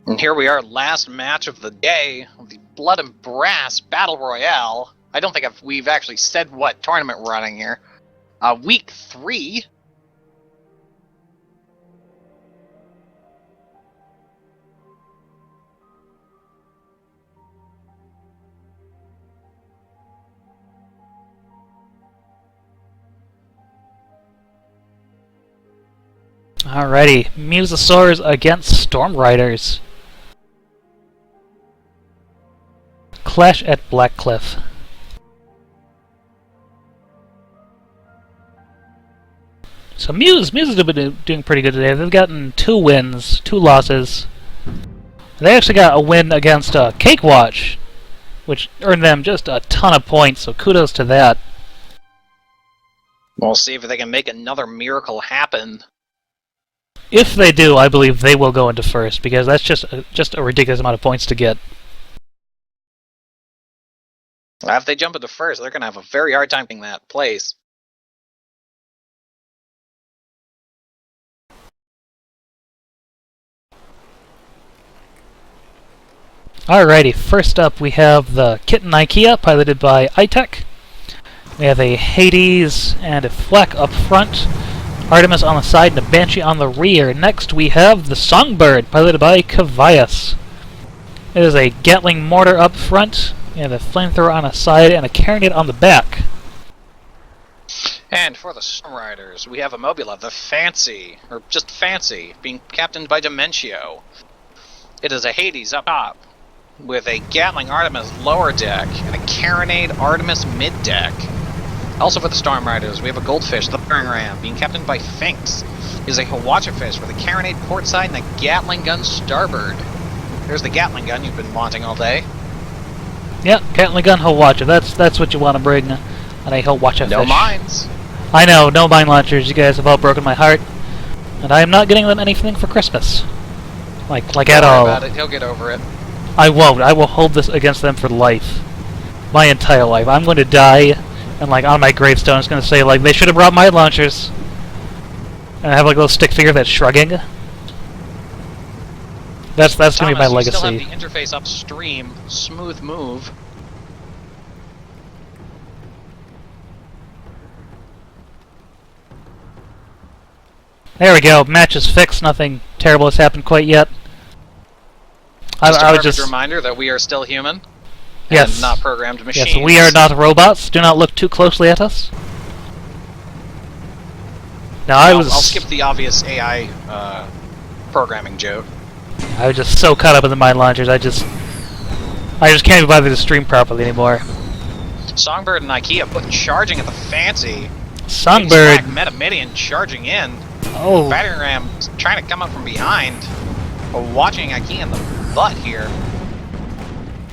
And here we are, last match of the day of the Blood and Brass Battle Royale. I don't think we've actually said what tournament we're running here. Week 3. Alrighty, Museosaurus against Storm Ryders. Clash at Blackcliff. So Muse have been doing pretty good today. They've gotten 2 wins, 2 losses. They actually got a win against Cakewatch, which earned them just a ton of points, so kudos to that. We'll see if they can make another miracle happen. If they do, I believe they will go into first, because that's just a ridiculous amount of points to get. If they jump into first, they're going to have a very hard time getting that place. Alrighty, first up we have the Kitten IKEA, piloted by iTech. We have a Hades and a Fleck up front, Artemis on the side, and a Banshee on the rear. Next we have the Songbird, piloted by Cavias. It is a Gatling mortar up front, and a flamethrower on the side, and a carronade on the back. And for the Storm Riders, we have a Mobula, the Fancy, or just Fancy, being captained by Dementio. It is a Hades up top, with a Gatling Artemis lower deck, and a carronade Artemis mid-deck. Also for the Storm Riders, we have a Goldfish, the Battering Ram, being captained by Finks. It is a Hawacha Fish with a carronade port side and a Gatling gun starboard. There's the Gatling gun you've been wanting all day. Yep, Gatling gun Hawacha. That's what you want to bring on a Hawacha fish. No mines. I know, no mine launchers. You guys have all broken my heart, and I am not getting them anything for Christmas. Like at all. Don't worry about it. He'll get over it. I won't. I will hold this against them for life. My entire life. I'm going to die, and on my gravestone it's going to say, they should have brought mine launchers. And I have a little stick figure that's shrugging. That's going to be my legacy. You still have the interface upstream. Smooth move. There we go. Match is fixed. Nothing terrible has happened quite yet. I was just a reminder that we are still human. Yes. And not programmed machines. Yes, we are not robots. Do not look too closely at us. Now I'll skip the obvious AI programming joke. I was just so caught up in the mine launchers. I just can't be bothered to stream properly anymore. Songbird and IKEA charging at the Fancy. Songbird. Metamidian charging in. Oh. Battering Ram trying to come up from behind. Watching IKEA in the butt here.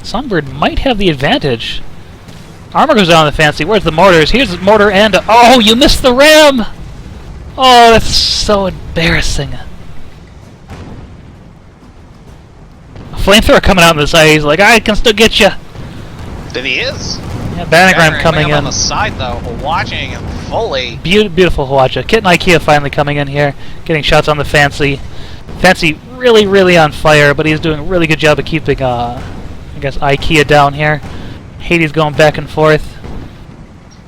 Songbird might have the advantage. Armor goes down on the Fancy. Where's the mortars? Here's the mortar and... Oh, you missed the ram! Oh, that's so embarrassing. A flamethrower coming out on the side. He's like, I can still get you. Then he is. Yeah, Battering Ram coming in. On the side, though, watching him fully. Beautiful Hawacha. Kitten IKEA finally coming in here, getting shots on the Fancy. Fancy really, really on fire, but he's doing a really good job of keeping, I guess, IKEA down here. Hades going back and forth.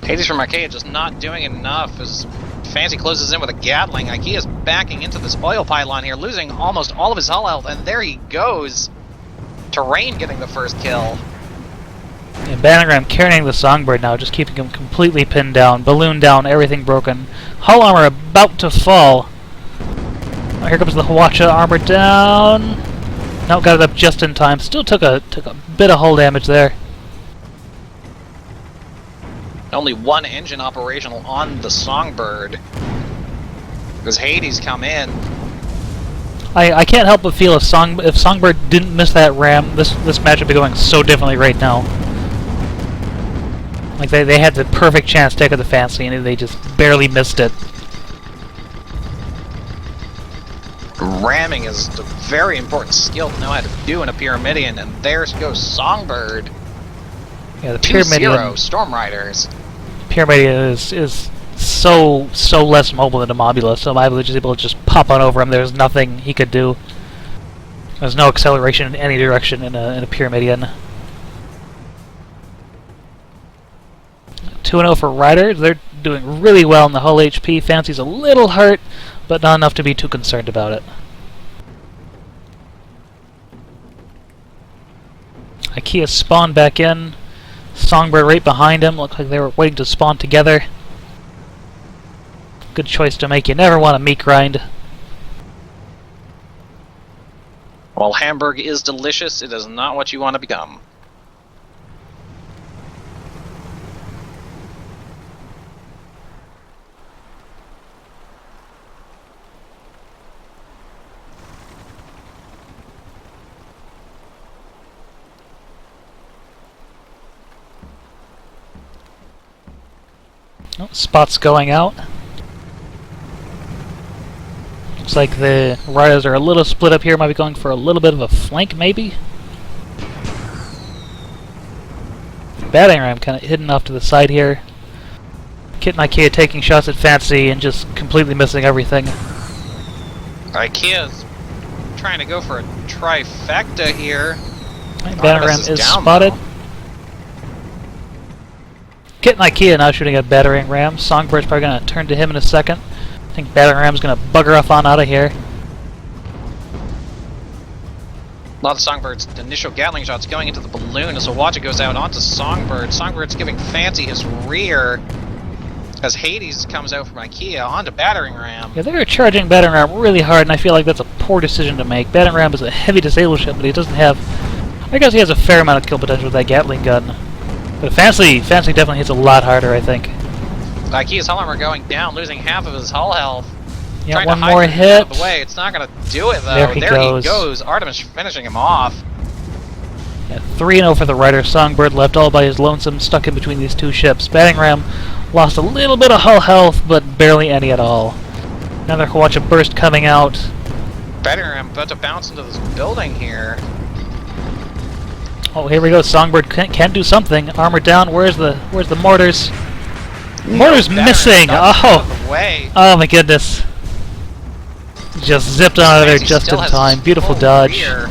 Hades from IKEA just not doing enough as Fancy closes in with a Gatling. IKEA's backing into this oil pylon here, losing almost all of his hull health, and there he goes. Terrain getting the first kill. And Bannergram carrying the Songbird now, just keeping him completely pinned down, balloon down, everything broken. Hull armor about to fall. Oh, here comes the Hawacha armor down. No, got it up just in time. Still took a bit of hull damage there. Only one engine operational on the Songbird. Because Hades come in. I can't help but feel if Songbird didn't miss that ram, this match would be going so differently right now. They had the perfect chance to take out the Fancy, and they just barely missed it. Ramming is a very important skill to know how to do in a Pyramidion, and there goes Songbird. Yeah, the Pyramidion. 2-0 Storm Riders. Pyramidion is so less mobile than a Mobula, so Mobula is just able to just pop on over him. There's nothing he could do. There's no acceleration in any direction in a Pyramidion. 2-0 for Ryders. They're doing really well in the hull HP. Fancy's a little hurt, but not enough to be too concerned about it. IKEA spawned back in. Songbird right behind him. Looked like they were waiting to spawn together. Good choice to make. You never want to meat grind. While Hamburg is delicious, it is not what you want to become. Oh, spots going out. Looks like the Ryders are a little split up here. Might be going for a little bit of a flank, maybe. Batting ram kind of hidden off to the side here. Kit and IKEA taking shots at Fancy and just completely missing everything. IKEA's trying to go for a trifecta here. Batting ram is spotted. Though. Kit and IKEA now shooting at battering ram. Songbird's probably going to turn to him in a second. I think battering ram's going to bugger off on out of here. A lot of Songbird's initial Gatling shots going into the balloon as Awaja goes out onto Songbird. Songbird's giving Fancy his rear as Hades comes out from IKEA onto battering ram. Yeah, they're charging battering ram really hard, and I feel like that's a poor decision to make. Battering ram is a heavy disable ship, but he doesn't have... I guess he has a fair amount of kill potential with that Gatling gun. But Fancy definitely hits a lot harder, I think. IKEA's hull armor going down, losing half of his hull health. Yeah, Trying one to hide more him hit. out of the way. It's not going to do it, though. There he goes. Artemis finishing him off. Yeah, 3-0 for the Ryders. Songbird left all by his lonesome, stuck in between these two ships. Batting ram lost a little bit of hull health, but barely any at all. Another Kawacha burst coming out. Batting ram about to bounce into this building here. Oh, here we go. Songbird can do something. Armor down. Where's the mortars? Mortars missing. Oh my goodness. Just zipped out of there just in time. Beautiful dodge. Rear.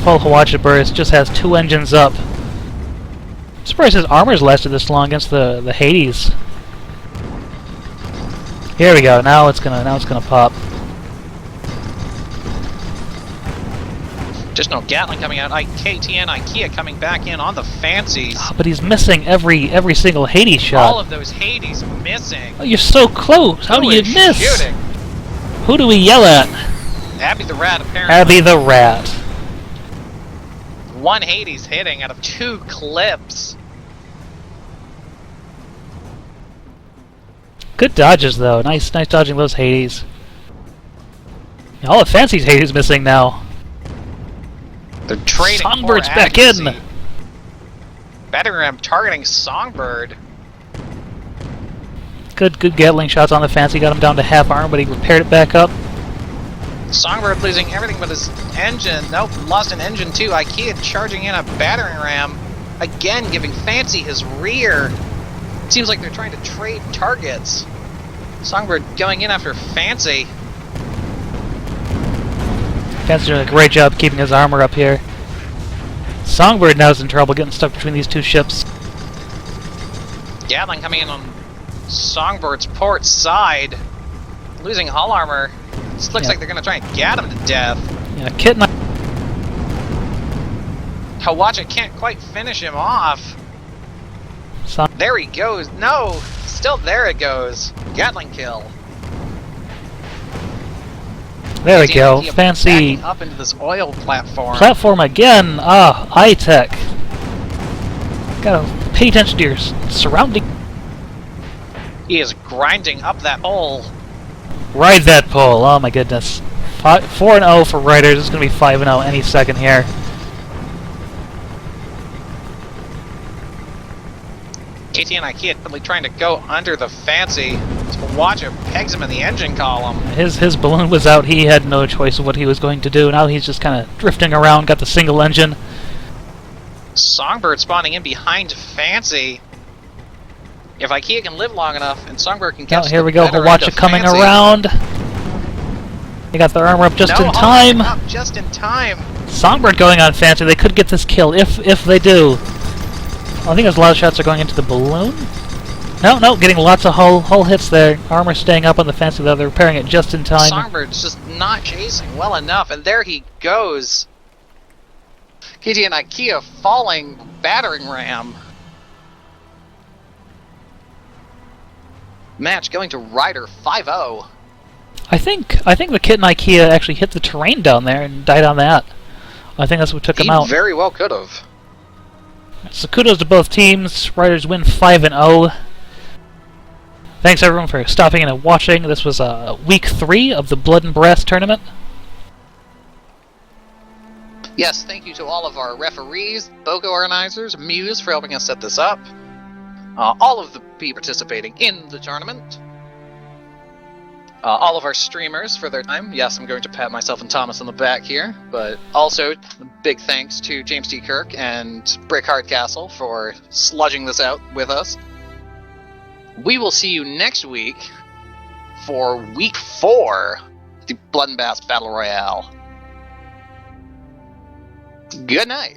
Full Kawacha burst. Just has 2 engines up. I'm surprised his armor's lasted this long against the Hades. Here we go. Now it's gonna pop. Just no Gatling coming out. KTN IKEA coming back in on the Fancies. Oh, but he's missing every single Hades shot. All of those Hades missing. Oh, you're so close. How do you miss? Shooting? Who do we yell at? Abby the Rat, apparently. Abby the Rat. 1 Hades hitting out of 2 clips. Good dodges, though. Nice dodging those Hades. All the Fancy's Hades missing now. They're trading. Songbird's back in. Battering ram targeting Songbird. Good Gatling shots on the Fancy. Got him down to half arm, but he repaired it back up. Songbird losing everything but his engine. Nope, lost an engine too. IKEA charging in a battering ram. Again, giving Fancy his rear. Seems like they're trying to trade targets. Songbird going in after Fancy. Fancy's doing a great job keeping his armor up here. Songbird now is in trouble getting stuck between these two ships. Gatling coming in on Songbird's port side. Losing hull armor. This looks like they're going to try and gat him to death. Yeah, Kit and Kawacha can't quite finish him off. There he goes. No! Still there it goes. Gatling kill. There we go. Fancy up into this oil platform. Platform again. Ah, high-tech. Gotta pay attention to your surrounding. He is grinding up that hole. Ride that pole. Oh my goodness. 4-0 for Ryders. It's gonna be 5-0 any second here. KT and IKEA really trying to go under the Fancy. Watch it, pegs him in the engine column. His balloon was out. He had no choice of what he was going to do. Now he's just kind of drifting around. Got the single engine. Songbird spawning in behind Fancy. If IKEA can live long enough and Songbird can catch here we go. Kawacha coming around. They got their armor up just No, in time. Up just in time. Songbird going on Fancy. They could get this kill if they do. I think there's a lot of shots are going into the balloon. No, getting lots of hull hits there. Armor staying up on the Fancy, though. They're repairing it just in time. Songbird's just not chasing well enough, and there he goes. KT and IKEA falling battering ram. Match going to Ryder 5-0. I think the Kit and IKEA actually hit the terrain down there and died on that. I think that's what took him out. He very well could have. So kudos to both teams. Ryders win 5-0. Thanks everyone for stopping in and watching. This was week 3 of the Blood and Brass tournament. Yes, thank you to all of our referees, BOGO organizers, Muse for helping us set this up. All of the people participating in the tournament. All of our streamers for their time. Yes, I'm going to pat myself and Thomas on the back here, but also big thanks to James T. Kirk and Brick Hardcastle for sludging this out with us. We will see you next week for week 4, the Blood and Bass Battle Royale. Good night.